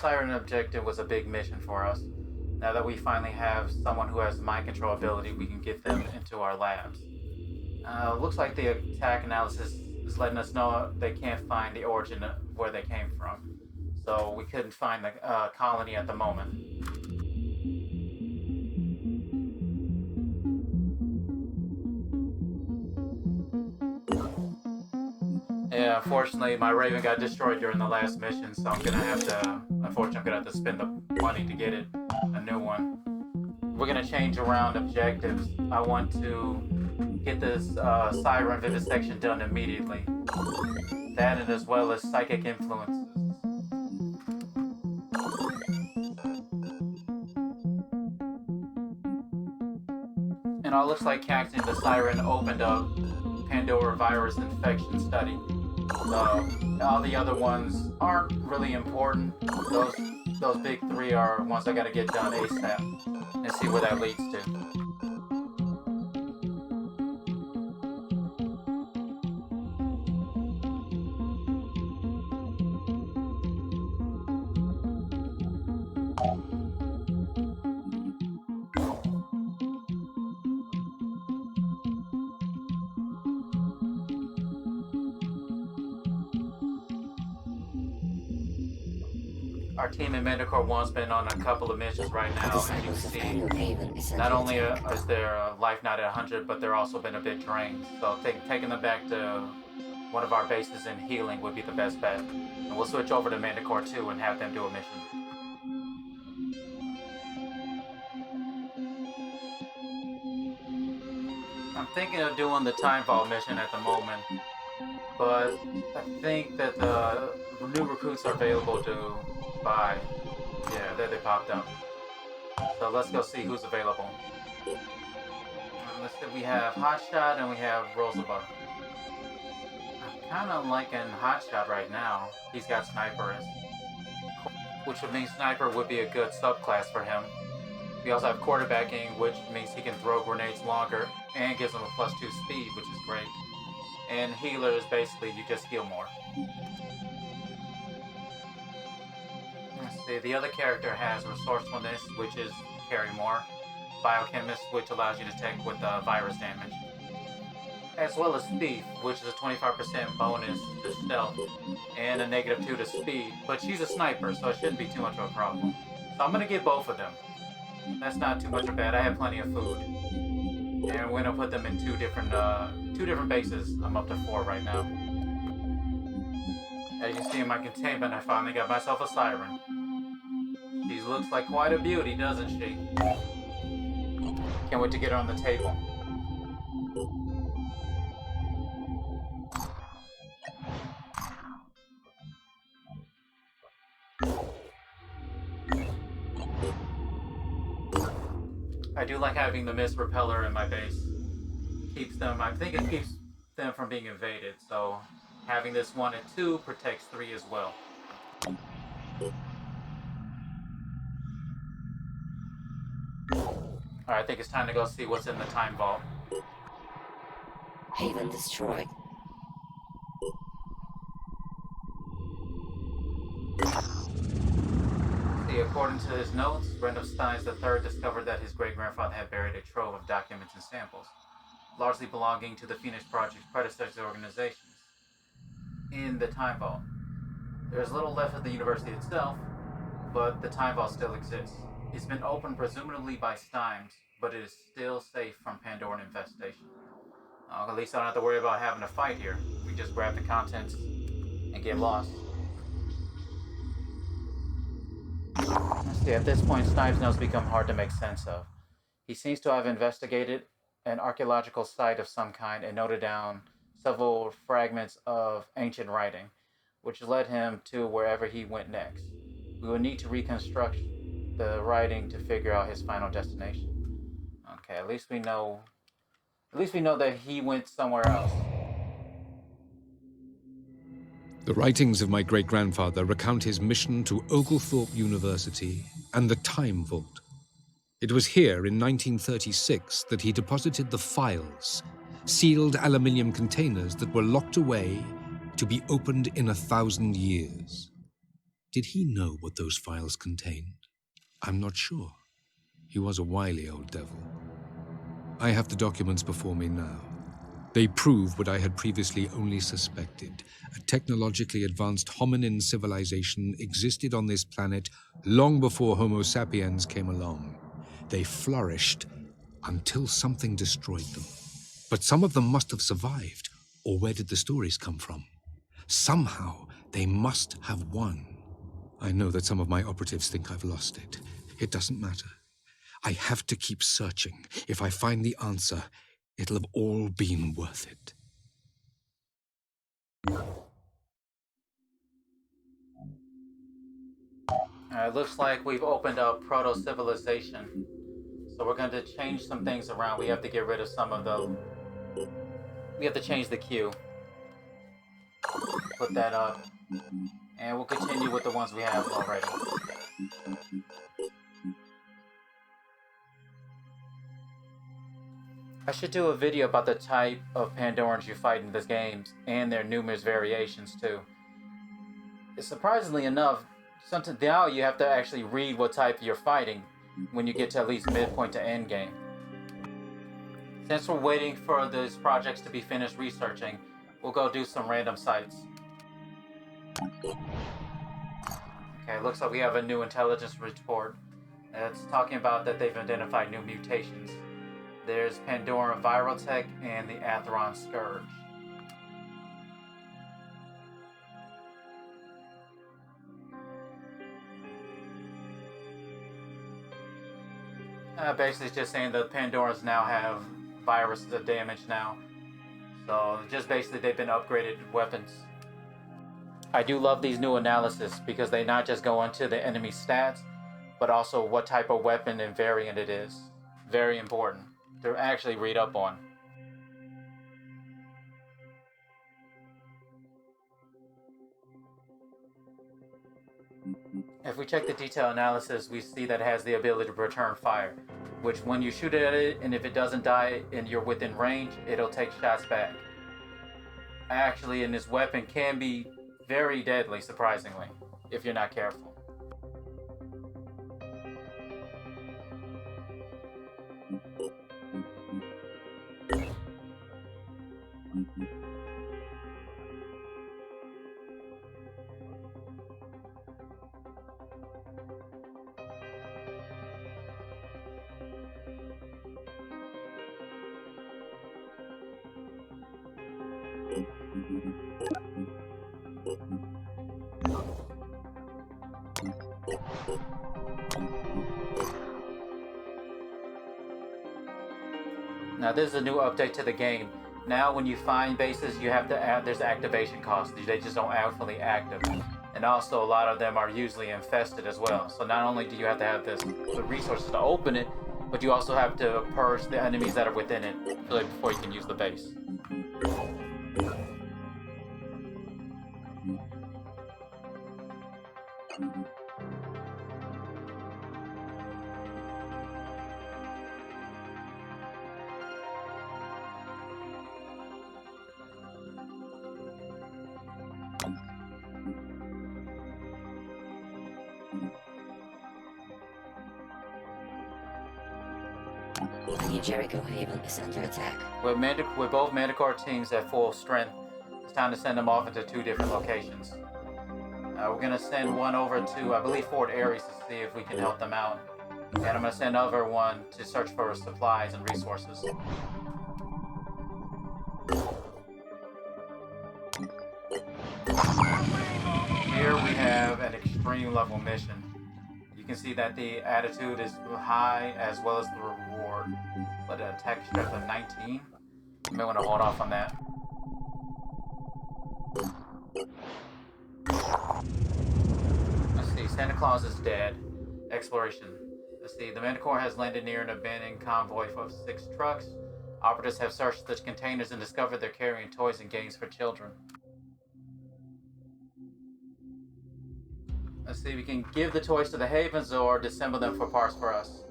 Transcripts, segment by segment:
Siren objective was a big mission for us. Now that we finally have someone who has mind control ability, we can get them into our labs. Looks like the attack analysis is letting us know they can't find the origin of where they came from. So we couldn't find the colony at the moment. Yeah, unfortunately, my Raven got destroyed during the last mission, so unfortunately, I'm gonna have to spend the money to get it, a new one. We're gonna change around objectives. I want to get this Siren Vivisection done immediately. That and as well as psychic influences. And it looks like casting the Siren opened up Pandora virus infection study. So all the other ones aren't really important. Those big three are ones I gotta get done ASAP and see where that leads to. Our team in Manticore 1's been on a couple of missions right now, and you can see not only is their life not at 100, but they're also been a bit drained. So taking them back to one of our bases and healing would be the best bet. And we'll switch over to Manticore 2 and have them do a mission. I'm thinking of doing the Time Vault mission at the moment, but I think that the new recruits are available to buy. Yeah, there they popped up. So let's go see who's available. Let's see, we have Hotshot and we have Rosabud. I'm kind of liking Hotshot right now. He's got Sniper, which would mean Sniper would be a good subclass for him. We also have Quarterbacking, which means he can throw grenades longer and gives him a +2 speed, which is great. And Healer is basically you just heal more. Let's see, the other character has Resourcefulness, which is carry more. Biochemist, which allows you to take with virus damage. As well as Thief, which is a 25% bonus to stealth and a -2 to speed. But she's a sniper, so it shouldn't be too much of a problem. So I'm going to get both of them. That's not too much of bad. I have plenty of food. And we're going to put them in two different bases. I'm up to 4 right now. As you see in my containment, I finally got myself a Siren. She looks like quite a beauty, doesn't she? Can't wait to get her on the table. I do like having the Mist Repeller in my base. I think it keeps them from being invaded, so having this 1 and 2 protects 3 as well. Alright, I think it's time to go see what's in the Time Vault. Haven destroyed. See, according to his notes, Randolph Steins III discovered that his great-grandfather had buried a trove of documents and samples, largely belonging to the Phoenix Project's predecessor organizations, in the Time Vault. There is little left of the university itself, but the Time Vault still exists. It's been opened presumably by Symes, but it is still safe from Pandoran infestation. At least I don't have to worry about having a fight here. We just grab the contents and get lost. Let's see, at this point, Snipes' notes become hard to make sense of. He seems to have investigated an archaeological site of some kind and noted down several fragments of ancient writing, which led him to wherever he went next. We will need to reconstruct the writing to figure out his final destination. Okay, at least we know that he went somewhere else. The writings of my great-grandfather recount his mission to Oglethorpe University and the Time Vault. It was here in 1936 that he deposited the files, sealed aluminium containers that were locked away to be opened in 1,000 years. Did he know what those files contained? I'm not sure. He was a wily old devil. I have the documents before me now. They prove what I had previously only suspected. A technologically advanced hominin civilization existed on this planet long before Homo sapiens came along. They flourished until something destroyed them. But some of them must have survived, or where did the stories come from? Somehow, they must have won. I know that some of my operatives think I've lost it. It doesn't matter. I have to keep searching. If I find the answer, it'll have all been worth it. It looks like we've opened up proto-civilization. So we're going to change some things around. We have to get rid of some of the... We have to change the queue. Put that up. And we'll continue with the ones we have already. I should do a video about the type of Pandorans you fight in this game and their numerous variations too. Surprisingly enough, now you have to actually read what type you're fighting when you get to at least midpoint to end game. Since we're waiting for these projects to be finished researching, we'll go do some random sites. Okay, looks like we have a new intelligence report. It's talking about that they've identified new mutations. There's Pandoran Viral Tech and the Atheron Scourge. Basically it's just saying the Pandorans now have virus damage now. So just basically they've been upgraded weapons. I do love these new analysis because they not just go into the enemy stats, but also what type of weapon and variant it is. Very important to actually read up on. If we check the detail analysis, we see that it has the ability to return fire, which when you shoot at it, and if it doesn't die and you're within range, it'll take shots back. Actually, and this weapon can be very deadly, surprisingly, if you're not careful. Now this is a new update to the game. Now when you find bases, you have to add, there's activation costs. They just don't add fully active. And also a lot of them are usually infested as well. So not only do you have to have the resources to open it, but you also have to purge the enemies that are within it before you can use the base. The Jericho Haven is under attack. With both Manticore teams at full strength, it's time to send them off into 2 different locations. We're going to send one over to, I believe, Fort Ares to see if we can help them out. And I'm going to send another one to search for supplies and resources. Here we have an extreme level mission. You can see that the attitude is high as well as the reward. But an attack strength of 19. You may want to hold off on that. Let's see, Santa Claus is dead. Exploration. Let's see, the Manticore has landed near an abandoned convoy of 6 trucks. Operatives have searched the containers and discovered they're carrying toys and games for children. Let's see, we can give the toys to the Havens or disassemble them for parts for us.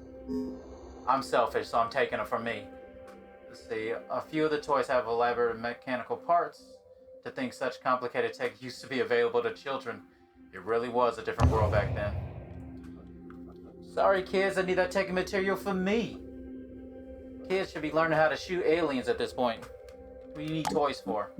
I'm selfish, so I'm taking them for me. Let's see, a few of the toys have elaborate mechanical parts. To think such complicated tech used to be available to children It really was a different world back then. Sorry, kids, I need that tech material for me. Kids should be learning how to shoot aliens at this point. What do you need toys for?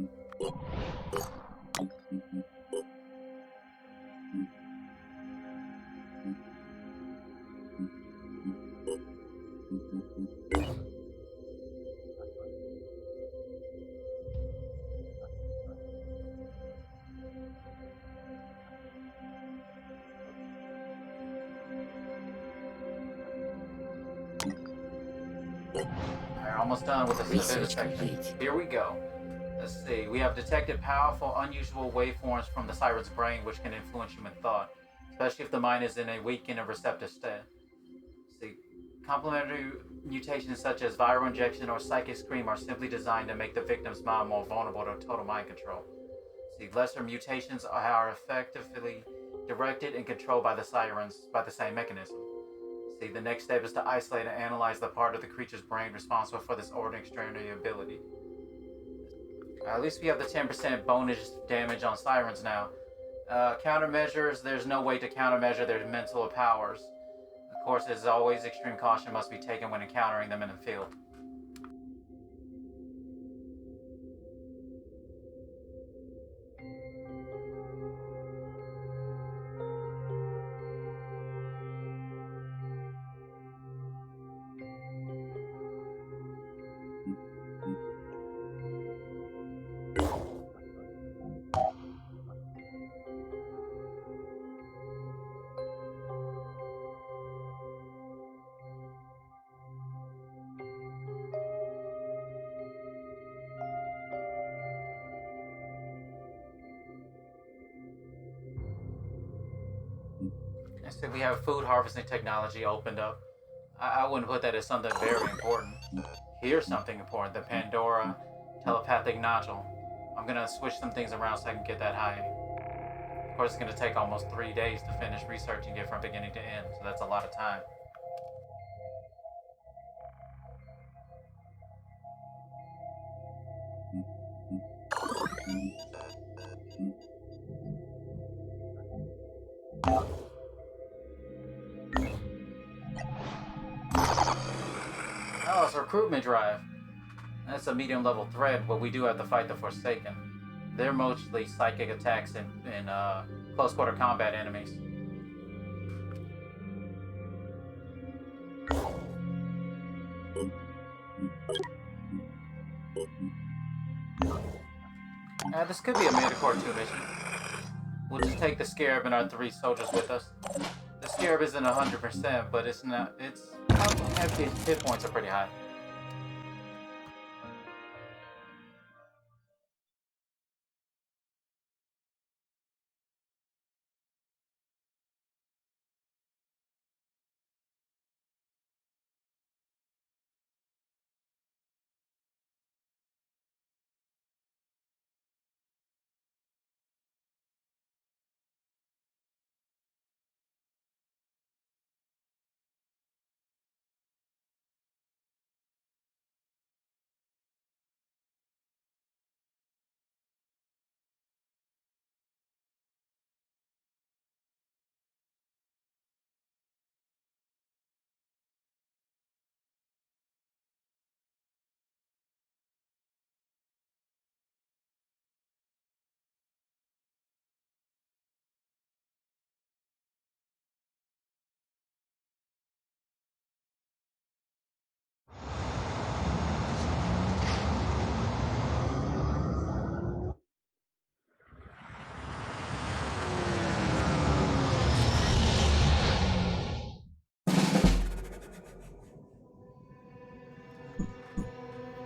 Alright, almost done with the civilian Research section. complete. Here we go. Let's see. We have detected powerful, unusual waveforms from the siren's brain which can influence human thought, especially if the mind is in a weakened and receptive state. See, complementary mutations such as viral injection or psychic scream are simply designed to make the victim's mind more vulnerable to total mind control. See, lesser mutations are effectively directed and controlled by the sirens by the same mechanism. See, the next step is to isolate and analyze the part of the creature's brain responsible for this extraordinary ability. At least we have the 10% bonus damage on sirens now. Countermeasures, there's no way to countermeasure their mental powers. Of course, as always, extreme caution must be taken when encountering them in the field. Instead, we have food harvesting technology opened up. I wouldn't put that as something very important. Here's something important, the Pandora telepathic nodule. I'm gonna switch some things around so I can get that high. Of course, it's gonna take almost 3 days to finish researching it from beginning to end, so that's a lot of time. Oh, it's a recruitment drive. That's a medium level threat, but we do have to fight the Forsaken. They're mostly psychic attacks and close quarter combat enemies. This could be a Manticore 2 mission. We'll just take the Scarab and our 3 soldiers with us. The Scarab isn't 100%, but it's not. Its hit points are pretty high.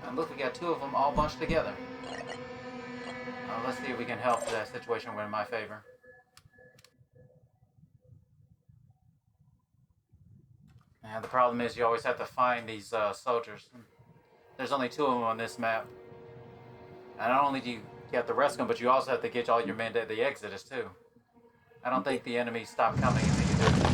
And look, we got 2 of them all bunched together. Let's see if we can help that situation in my favor. And the problem is you always have to find these soldiers. There's only 2 of them on this map. And not only do you have to rescue them, but you also have to get all your men to the exodus too. I don't think the enemies stop coming until you do.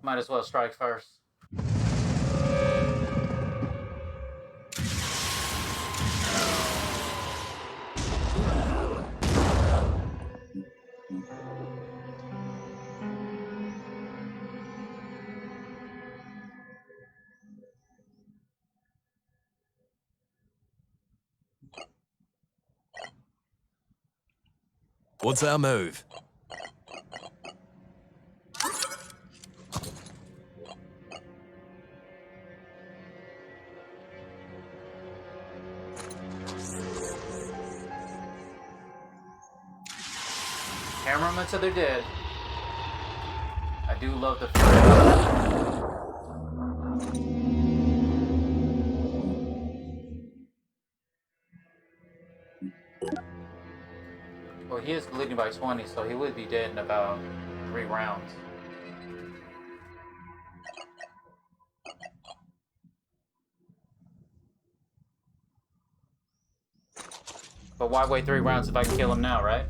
Might as well strike first. What's our move? Cameramen till they're dead. I do love the. Well, he is leading by 20, so he would be dead in about 3 rounds. But why wait 3 rounds if I can kill him now, right?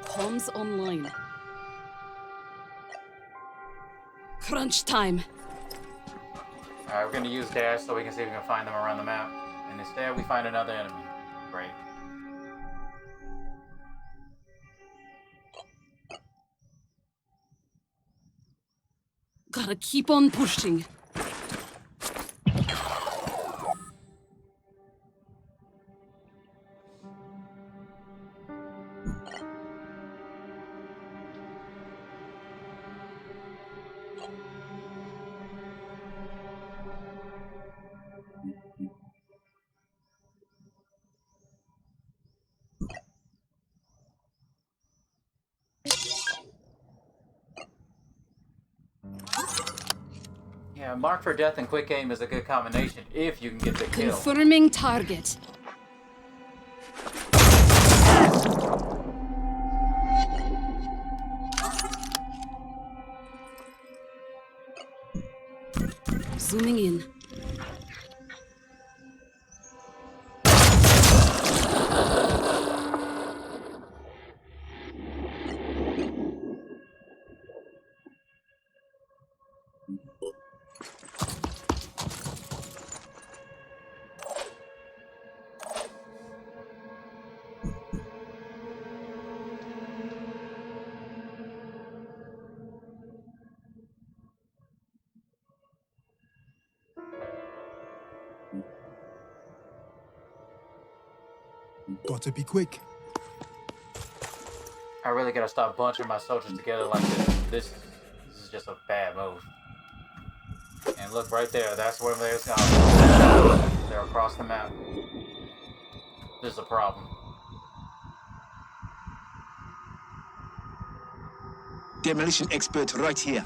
Comms online. Crunch time. Alright, we're gonna use dash so we can see if we can find them around the map. And instead we find another enemy. Great. Gotta keep on pushing. Yeah, mark for death and quick aim is a good combination if you can get the kill. Confirming target. Zooming in. Gotta be quick. I really gotta stop bunching my soldiers together like this. This is just a bad move. And look right there, that's where they're going. They're across the map. This is a problem. Demolition expert right here.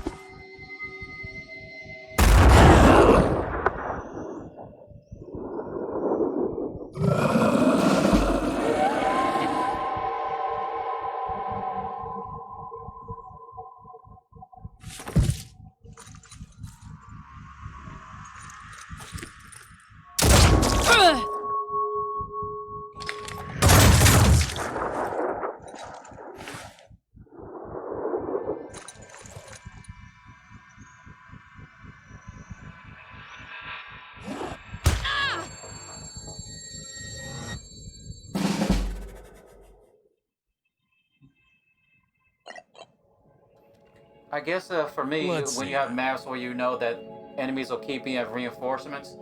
I guess for me, when you have maps where you know that enemies will keep you at reinforcements,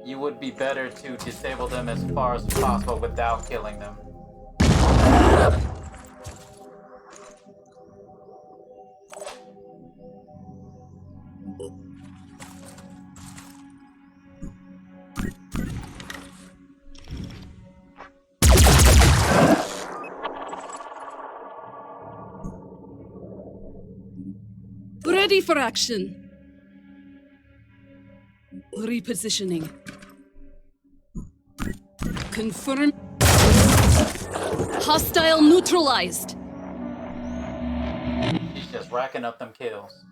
you would be better to disable them as far as possible without killing them. Ready for action. Repositioning. Confirm. Hostile neutralized. She's just racking up them kills.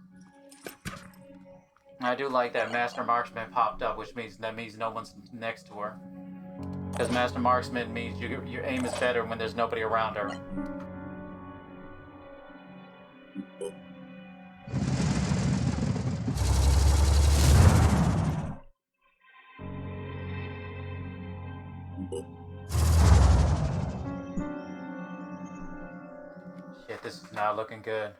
I do like that Master Marksman popped up, which means no one's next to her. Because Master Marksman means your aim is better when there's nobody around her. Shit, this is not looking good.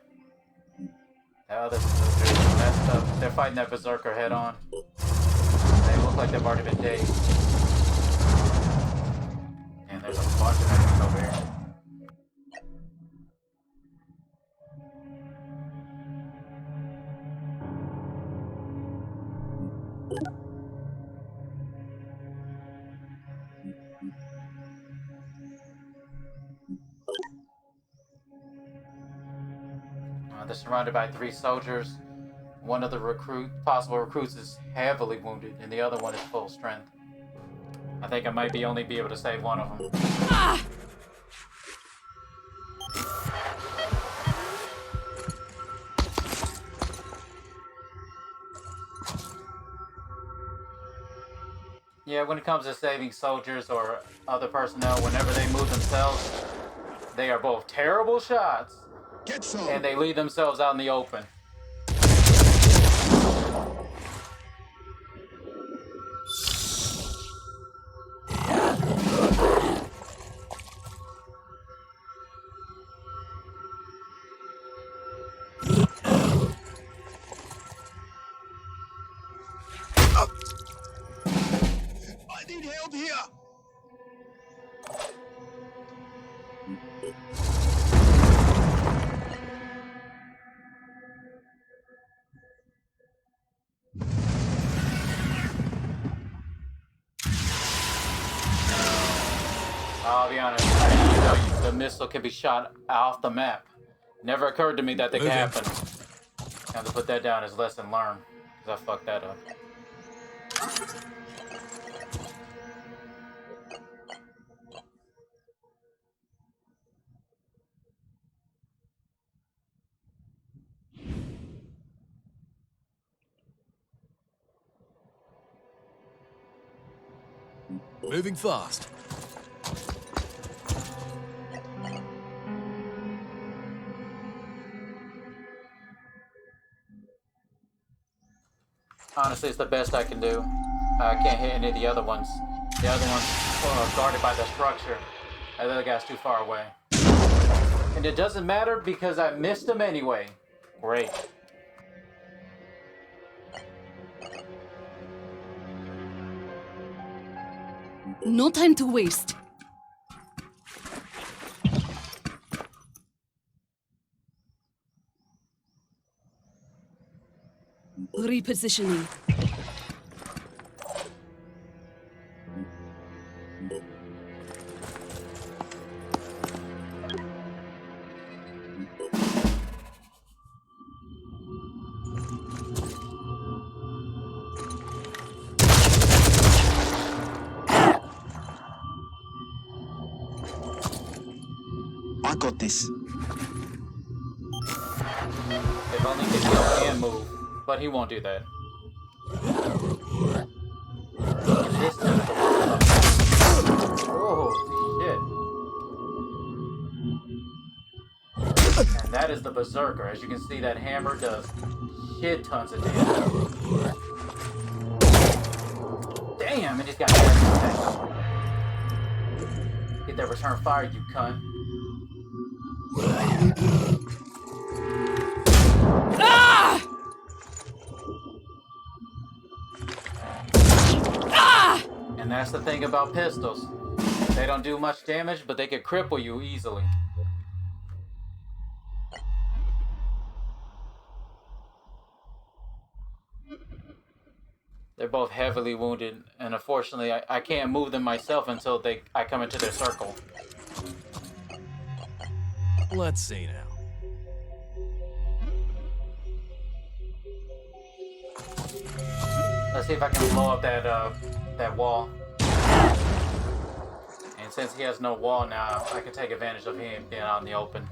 The other soldiers are messed up. They're fighting that berserker head on. They look like they've already been dazed. And there's a bunch of enemies over here. They're surrounded by 3 soldiers. One of the possible recruits is heavily wounded, and the other one is full strength. I think I might only be able to save one of them. Ah! Yeah, when it comes to saving soldiers or other personnel, whenever they move themselves, they are both terrible shots, Get some! and they leave themselves out in the open. I need help here! I'll be honest, I didn't know the missile can be shot off the map. Never occurred to me that could happen. Have to put that down as lesson learned, because I fucked that up. Moving fast. Honestly, it's the best I can do. I can't hit any of the other ones. The other ones are guarded by the structure. The other guy's too far away. And it doesn't matter because I missed him anyway. Great. No time to waste. Repositioning. I got this. If only he could kill and move, but he won't do that. This time the world. Oh shit! And that is the berserker. As you can see, that hammer does shit tons of damage. Damn! It just got attacked. Get that return fire, you cunt. Ah! Ah! And that's the thing about pistols. They don't do much damage, but they can cripple you easily. They're both heavily wounded, and unfortunately, I can't move them myself until I come into their circle. Let's see now. Let's see if I can blow up that wall. And since he has no wall now, I can take advantage of him being out in the open.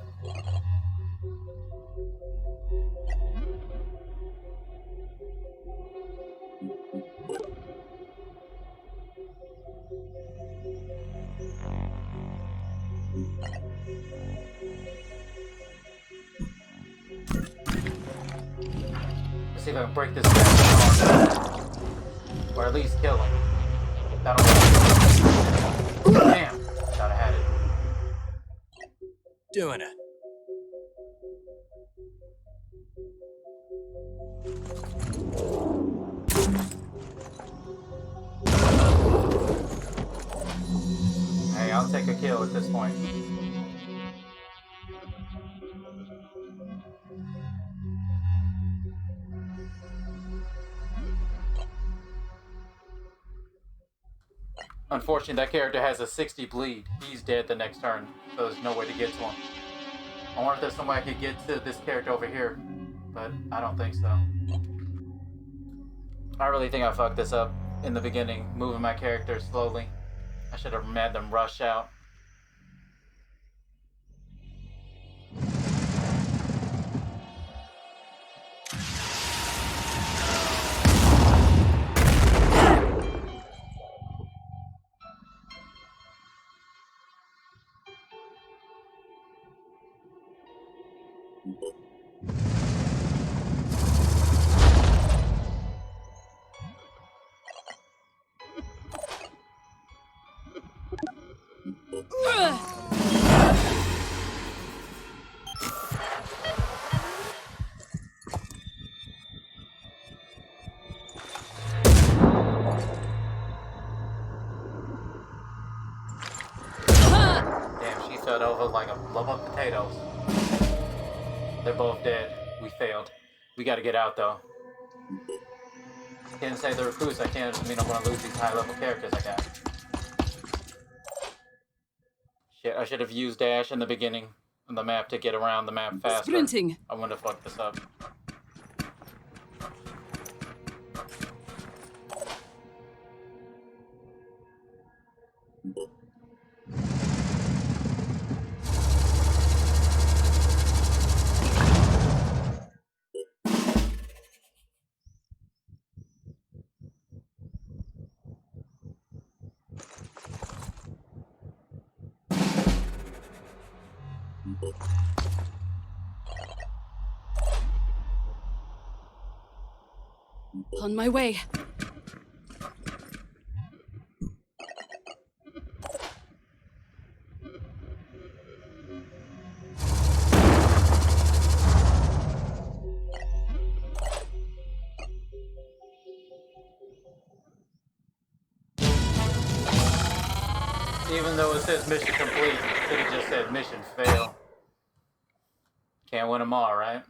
Let's see if I can break this guy down. Or at least kill him. That'll work. Damn. Thought I had it. Doing it. I'll take a kill at this point. Unfortunately, that character has a 60 bleed. He's dead the next turn, so there's no way to get to him. I wonder if there's some way I could get to this character over here, but I don't think so. I really think I fucked this up in the beginning, moving my character slowly. I should have made them rush out. Damn, she fell over like a lump of potatoes. They're both dead. We failed. We gotta get out though. Can't save the recruits. I can't. I mean, I'm gonna lose these high-level characters I got. Shit, I should have used dash in the beginning on the map to get around the map faster. Sprinting. I wouldn't have fucked this up. On my way. Even though it says mission complete, it should have just said mission fail. Can't win them all, right?